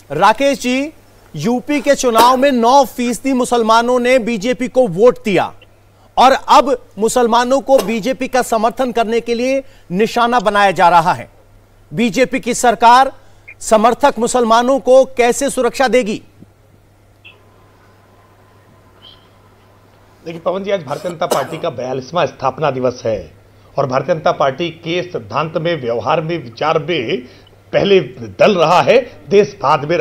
Rakesh ji, UP के चुनाव में 9% मुसलमानों ने बीजेपी को वोट दिया और अब मुसलमानों को बीजेपी का समर्थन करने के लिए निशाना बनाया जा रहा है। बीजेपी की सरकार समर्थक मुसलमानों को कैसे सुरक्षा देगी? देखिए पवन जी, आज भारतीय जनता पार्टी का 42वां स्थापना दिवस है और भारतीय जनता पार्टी के सिद्धांत में, व्यवहार में, विचार में पहले दल रहा है, देश बाद में,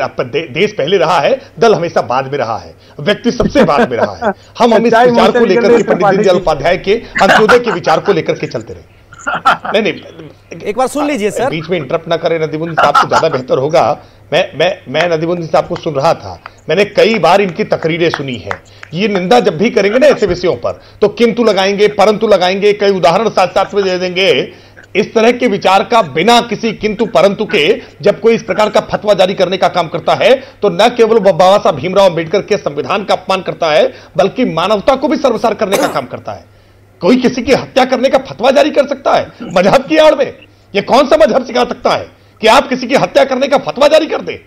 देश पहले रहा है, दल हमेशा बाद में रहा है, व्यक्ति सबसे बाद में रहा है। हम इस विचार को लेकर के पंडित दीनदयाल उपाध्याय के अंत्योदय के विचार को लेकर के चलते रहे। नहीं, एक बार सुन लीजिए सर, बीच में इंटरप्ट ना करें नदीमुद्दीन साहब, से ज्यादा बेहतर होगा। मैं नदीमुद्दीन साहब को सुन रहा था, मैंने कई बार इनकी तकरीरें सुनी है। ये निंदा जब भी करेंगे ना ऐसे विषयों पर तो किंतु लगाएंगे, परंतु लगाएंगे, कई उदाहरण साथ साथ में दे देंगे। इस तरह के विचार का बिना किसी किंतु परंतु के जब कोई इस प्रकार का फतवा जारी करने का काम करता है तो न केवल बाबा साहब भीमराव अंबेडकर के संविधान का अपमान करता है बल्कि मानवता को भी सर्वसार करने का काम करता है। कोई किसी की हत्या करने का फतवा जारी कर सकता है मजहब की आड़ में? यह कौन सा मजहब सिखा सकता है कि आप किसी की हत्या करने का फतवा जारी कर दे?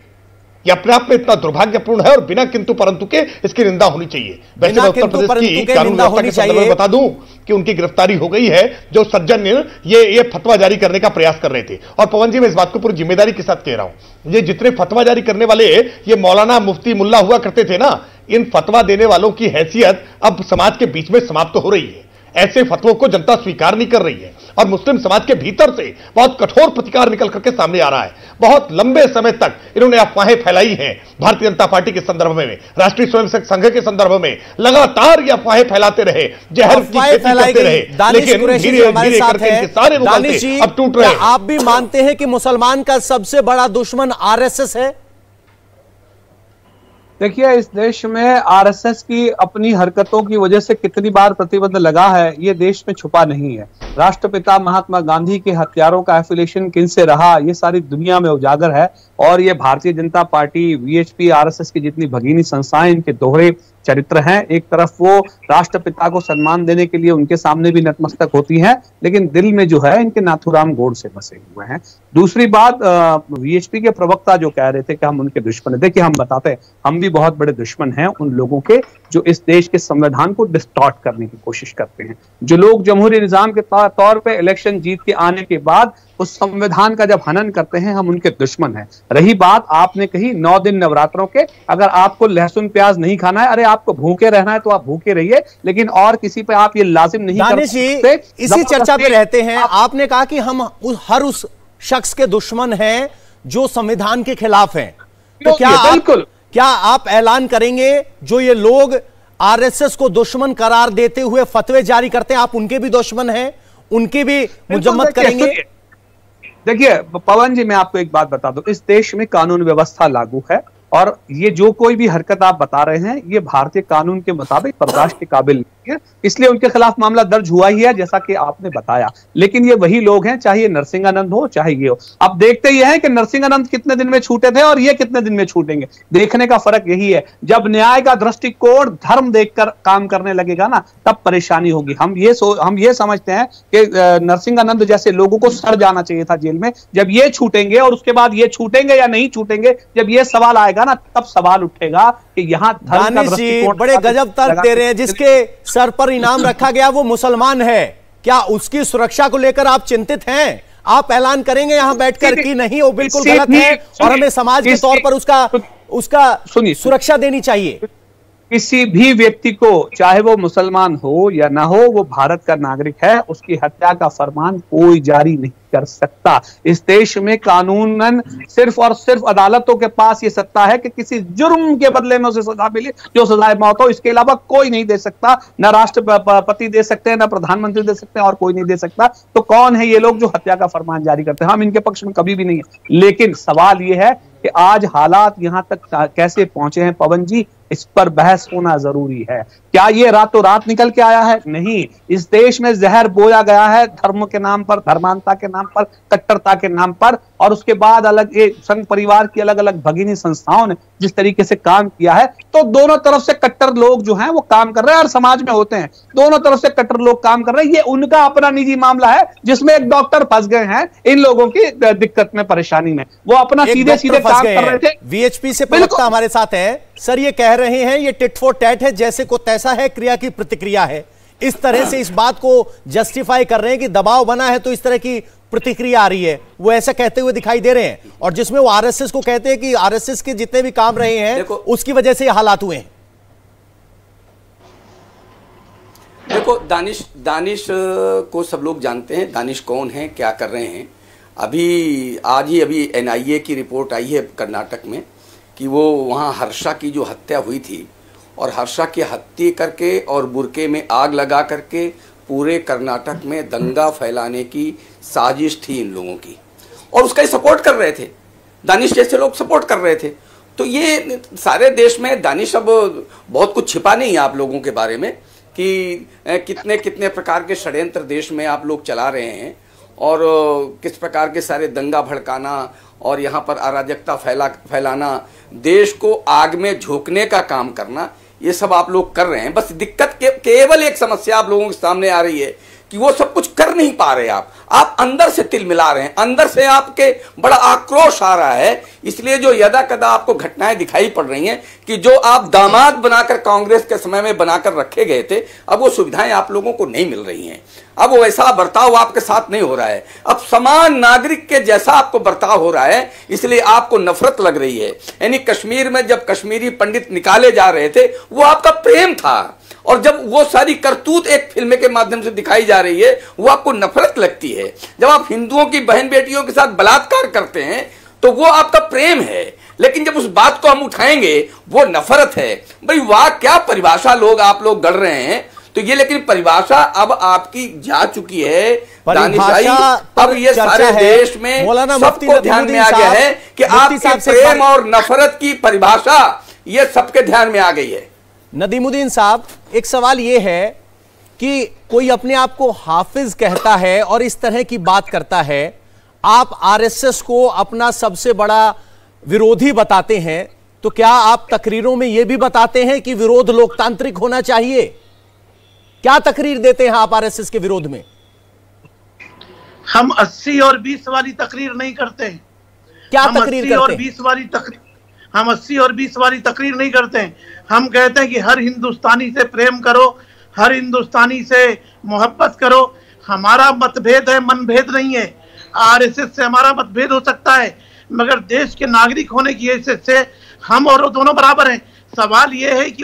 यह अपने आप में इतना दुर्भाग्यपूर्ण है और बिना किंतु परंतु के इसकी निंदा होनी चाहिए। वैसे मैं उत्तर प्रदेश की कानून व्यवस्था के संदर्भ में बता दूं कि उनकी गिरफ्तारी हो गई है, जो सज्जन ये फतवा जारी करने का प्रयास कर रहे थे। और पवन जी, मैं इस बात को पूरी जिम्मेदारी के साथ कह रहा हूं, ये जितने फतवा जारी करने वाले ये मौलाना, मुफ्ती, मुल्ला हुआ करते थे ना, इन फतवा देने वालों की हैसियत अब समाज के बीच में समाप्त हो रही है। ऐसे फतवों को जनता स्वीकार नहीं कर रही है और मुस्लिम समाज के भीतर से बहुत कठोर प्रतिकार निकल करके सामने आ रहा है। बहुत लंबे समय तक इन्होंने अफवाहें फैलाई हैं भारतीय जनता पार्टी के संदर्भ में, राष्ट्रीय स्वयंसेवक संघ के संदर्भ में लगातार ये अफवाहें फैलाते रहे, जहर की खेती करते रहे, लेकिन धीरे-धीरे करके इनके सारे मुकद्दमे अब टूट रहे हैं। आप भी मानते हैं कि मुसलमान का सबसे बड़ा दुश्मन आरएसएस है? देखिए, इस देश में आरएसएस की अपनी हरकतों की वजह से कितनी बार प्रतिबंध लगा है ये देश में छुपा नहीं है। राष्ट्रपिता महात्मा गांधी के हत्यारों का एफिलिएशन किनसे रहा ये सारी दुनिया में उजागर है और ये Bharatiya Janata party, VHP, RSS की जितनी भगीनी संस्थाएं, इनके दोहरे चरित्र हैं। एक तरफ वो राष्ट्रपिता को सम्मान देने के लिए उनके सामने भी नतमस्तक होती हैं, लेकिन दिल में जो है इनके नाथूराम गोड से बसे हुए हैं। दूसरी बात, वीएचपी के प्रवक्ता जो कह रहे थे कि हम उनके दुश्मन हैं, देखिए हम बताते हैं, हम भी बहुत बड़े दुश्मन हैं उन लोगों के जो इस देश के संविधान को डिस्टॉर्ट करने की कोशिश करते हैं। जो लोग जमहूरी निजाम के तौर पे इलेक्शन जीत के आने के बाद उस संविधान का जब हनन करते हैं, हम उनके दुश्मन हैं। रही बात आपने कही 9 दिन नवरात्रों के, अगर आपको लहसुन प्याज नहीं खाना है, अरे आपको भूखे रहना है तो आप भूखे रहिए, लेकिन और किसी पे आप ये लाजिम नहीं कर सकते। इसी चर्चा पे रहते हैं। आपने कहा कि हम हर उस शख्स के दुश्मन हैं जो संविधान के खिलाफ हैं, तो क्या आप ऐलान करेंगे जो ये लोग आरएसएस को दुश्मन करार देते हुए फतवे जारी करते हैं, आप उनके भी दुश्मन हैं, उनकी भी मुजम्मत करेंगे? देखिए पवन जी, मैं आपको एक बात बता दूं, इस देश में कानून व्यवस्था लागू है और ये जो कोई भी हरकत आप बता रहे हैं ये भारतीय कानून के मुताबिक बर्दाश्त के काबिल नहीं है, इसलिए उनके खिलाफ मामला दर्ज हुआ ही है जैसा कि आपने बताया। लेकिन ये वही लोग हैं, चाहे ये नरसिंहानंद हो चाहे ये हो। अब देखते ही हैं कि नरसिंहानंद कितने दिन में छूटे थे और ये कितने दिन में छूटेंगे। देखने का फर्क यही है, जब न्याय का दृष्टिकोण धर्म देखकर काम करने लगेगा ना, तब परेशानी होगी। हम ये समझते हैं कि नरसिंहानंद जैसे लोगों को सड़ जाना चाहिए था जेल में। जब ये छूटेंगे और उसके बाद ये छूटेंगे या नहीं छूटेंगे, जब ये सवाल आएगा ना, तब सवाल उठेगा कि यहां धर्म का दृष्टिकोण। बड़े गजब तर्क दे रहे हैं। जिसके सर पर इनाम रखा गया वो मुसलमान है, क्या उसकी सुरक्षा को लेकर आप चिंतित हैं? आप ऐलान करेंगे यहां बैठकर कि नहीं वो बिल्कुल गलत है और हमें समाज के तौर पर उसका सुरक्षा देनी चाहिए? किसी भी व्यक्ति को, चाहे वो मुसलमान हो या ना हो, वो भारत का नागरिक है, उसकी हत्या का फरमान कोई जारी नहीं कर सकता। इस देश में कानूनन सिर्फ और सिर्फ अदालतों के पास ये सत्ता है कि किसी जुर्म के बदले में उसे सजा मिले, जो सजाए मौत हो। इसके अलावा कोई नहीं दे सकता, न राष्ट्रपति दे सकते हैं, न प्रधानमंत्री दे सकते हैं, और कोई नहीं दे सकता। तो कौन है ये लोग जो हत्या का फरमान जारी करते हैं? हम इनके पक्ष में कभी भी नहीं है, लेकिन सवाल ये है कि आज हालात यहां तक कैसे पहुंचे हैं पवन जी, इस पर बहस होना जरूरी है। क्या ये रातों रात निकल के आया है? नहीं, इस देश में जहर बोया गया है धर्म के नाम पर, धर्मांता के नाम पर, कट्टरता के नाम पर, और उसके बाद अलग संघ परिवार की अलग अलग भगिनी संस्थाओं ने जिस तरीके से काम किया है, तो दोनों तरफ से कट्टर लोग जो हैं वो काम कर रहे हैं, और समाज में होते हैं दोनों तरफ से कट्टर लोग काम कर रहे हैं। ये उनका अपना निजी मामला है जिसमें एक डॉक्टर फंस गए हैं इन लोगों की दिक्कत में, परेशानी में, वो अपना सीधे सीधे काम कर रहे थे। वीएचपी से प्रवक्ता हमारे साथ है सर, ये कह रहे हैं ये टिट फॉर टैट है, जैसे को तैसा है, क्रिया की प्रतिक्रिया है, इस तरह से इस बात को जस्टिफाई कर रहे हैं कि दबाव बना है तो इस तरह की प्रतिक्रिया आ रही है, वो ऐसा कहते हुए दिखाई दे रहे हैं। और जिसमें वो आरएसएस को कहते हैं कि आरएसएस के जितने भी काम रहे हैं उसकी वजह से ये हालात हुए हैं। देखो, दानिश को सब लोग जानते हैं, दानिश कौन है, क्या कर रहे हैं। आज ही एनआईए की रिपोर्ट आई है कर्नाटक में कि वो वहाँ हर्षा की जो हत्या हुई थी, और हर्षा की हत्या करके और बुरके में आग लगा करके पूरे कर्नाटक में दंगा फैलाने की साजिश थी इन लोगों की, और उसका ही सपोर्ट कर रहे थे, दानिश जैसे लोग सपोर्ट कर रहे थे। तो ये सारे देश में दानिश अब बहुत कुछ छिपा नहीं है आप लोगों के बारे में कि कितने कितने प्रकार के षड्यंत्र देश में आप लोग चला रहे हैं, और किस प्रकार के सारे दंगा भड़काना और यहाँ पर अराजकता फैलाना, देश को आग में झोंकने का काम करना, ये सब आप लोग कर रहे हैं। बस दिक्कत केवल एक समस्या आप लोगों के सामने आ रही है कि वो सब कुछ कर नहीं पा रहे। आप अंदर से तिल मिला रहे हैं, अंदर से आपके बड़ा आक्रोश आ रहा है। इसलिए जो यदा कदा आपको घटनाएं दिखाई पड़ रही हैं कि जो आप दामाद बनाकर कांग्रेस के समय में बनाकर रखे गए थे, अब वो सुविधाएं आप लोगों को नहीं मिल रही हैं, अब वो वैसा बर्ताव आपके साथ नहीं हो रहा है, अब समान नागरिक के जैसा आपको बर्ताव हो रहा है, इसलिए आपको नफरत लग रही है। यानी कश्मीर में जब कश्मीरी पंडित निकाले जा रहे थे वो आपका प्रेम था, और जब वो सारी करतूत एक फिल्म के माध्यम से दिखाई जा रही है वो आपको नफरत लगती है। जब आप हिंदुओं की बहन बेटियों के साथ बलात्कार करते हैं तो वो आपका प्रेम है, लेकिन जब उस बात को हम उठाएंगे वो नफरत है। भाई वाह, क्या परिभाषा आप लोग गढ़ रहे हैं। तो ये लेकिन परिभाषा अब आपकी जा चुकी है दानिश। अब ये सारे देश में सबको ध्यान में आ गया है कि आपके प्रेम और नफरत की परिभाषा ये सबके ध्यान में आ गई है। नदीमुद्दीन साहब, एक सवाल यह है कि कोई अपने आप को हाफिज कहता है और इस तरह की बात करता है, आप आरएसएस को अपना सबसे बड़ा विरोधी बताते हैं, तो क्या आप तकरीरों में यह भी बताते हैं कि विरोध लोकतांत्रिक होना चाहिए? क्या तकरीर देते हैं आप आरएसएस के विरोध में? हम 80 और 20 वाली तकरीर नहीं करते हैं। क्या तकरीर करते हैं? 80 और 20 वाली तकरीर नहीं करते हैं। हम कहते हैं कि हर हिंदुस्तानी से प्रेम करो, हर हिंदुस्तानी से मोहब्बत करो। हमारा मतभेद है, मनभेद नहीं है। आरएसएस से हमारा मतभेद हो सकता है, मगर देश के नागरिक होने की हैसियत से हम और वो दोनों बराबर हैं। सवाल ये है कि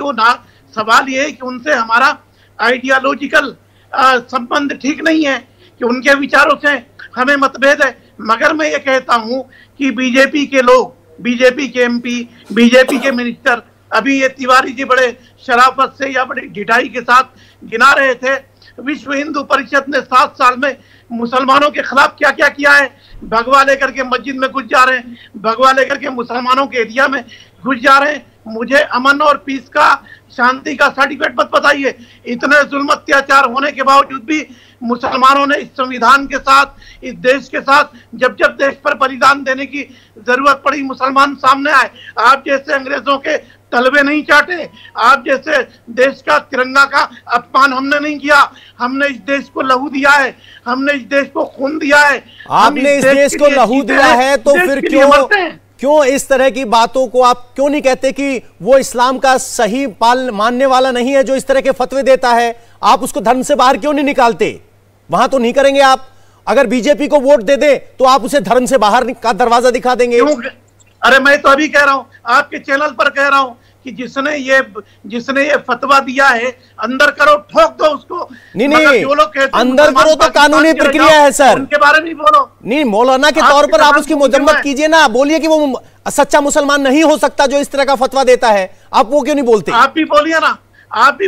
उनसे हमारा आइडियोलॉजिकल संबंध ठीक नहीं है, कि उनके विचारों से हमें मतभेद है। मगर मैं ये कहता हूं कि बीजेपी के लोग, बीजेपी के एमपी, बीजेपी के मिनिस्टर, अभी ये तिवारी जी बड़े शराफत से या बड़ी ढिठाई के साथ गिना रहे थे विश्व हिंदू परिषद ने 7 साल में मुसलमानों के खिलाफ क्या क्या किया है। भगवा लेकर के मस्जिद में घुस जा रहे हैं, भगवा लेकर के मुसलमानों के एरिया में घुस जा रहे हैं। मुझे अमन और पीस का, शांति का सर्टिफिकेट मत बताइए। इतने जुल्म अत्याचार होने के बावजूद भी मुसलमानों ने इस संविधान के साथ, इस देश के साथ, जब जब देश पर बलिदान देने की जरूरत पड़ी, मुसलमान सामने आए। आप जैसे अंग्रेजों के तलबे नहीं चाटे, आप जैसे देश का तिरंगा का अपमान हमने नहीं किया। हमने इस देश को लहू दिया है, हमने इस देश को खून दिया है। आपने इस देश को लहू दिया है तो फिर क्यों इस तरह की बातों को आप क्यों नहीं कहते कि वो इस्लाम का सही मानने वाला नहीं है जो इस तरह के फतवे देता है? आप उसको धर्म से बाहर क्यों नहीं निकालते? वहां तो नहीं करेंगे आप। अगर बीजेपी को वोट दे दे तो आप उसे धर्म से बाहर का दरवाजा दिखा देंगे। अरे मैं तो अभी कह रहा हूं, आपके चैनल पर कह रहा हूं कि जिसने ये फतवा दिया है, अंदर करो, ठोक दो उसको। नहीं, जो लोग कहते अंदर करो तो कानूनी प्रक्रिया है सर, उनके बारे में बोलो। नहीं, मौलाना के तौर पर आप उसकी मजम्मत कीजिए ना, बोलिए कि वो सच्चा मुसलमान नहीं हो सकता जो इस तरह का फतवा देता है। आप वो क्यों नहीं बोलते? आप भी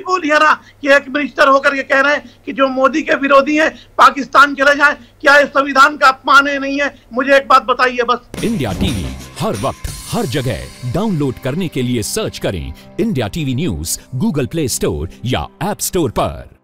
बोलिए ना कि एक मिनिस्टर होकर के कह रहे हैं कि जो मोदी के विरोधी हैं पाकिस्तान चले जाएं। क्या ये संविधान का अपमान है? नहीं है? मुझे एक बात बताइए बस। इंडिया टीवी हर वक्त हर जगह डाउनलोड करने के लिए सर्च करें India TV news Google play store या ऐप स्टोर पर।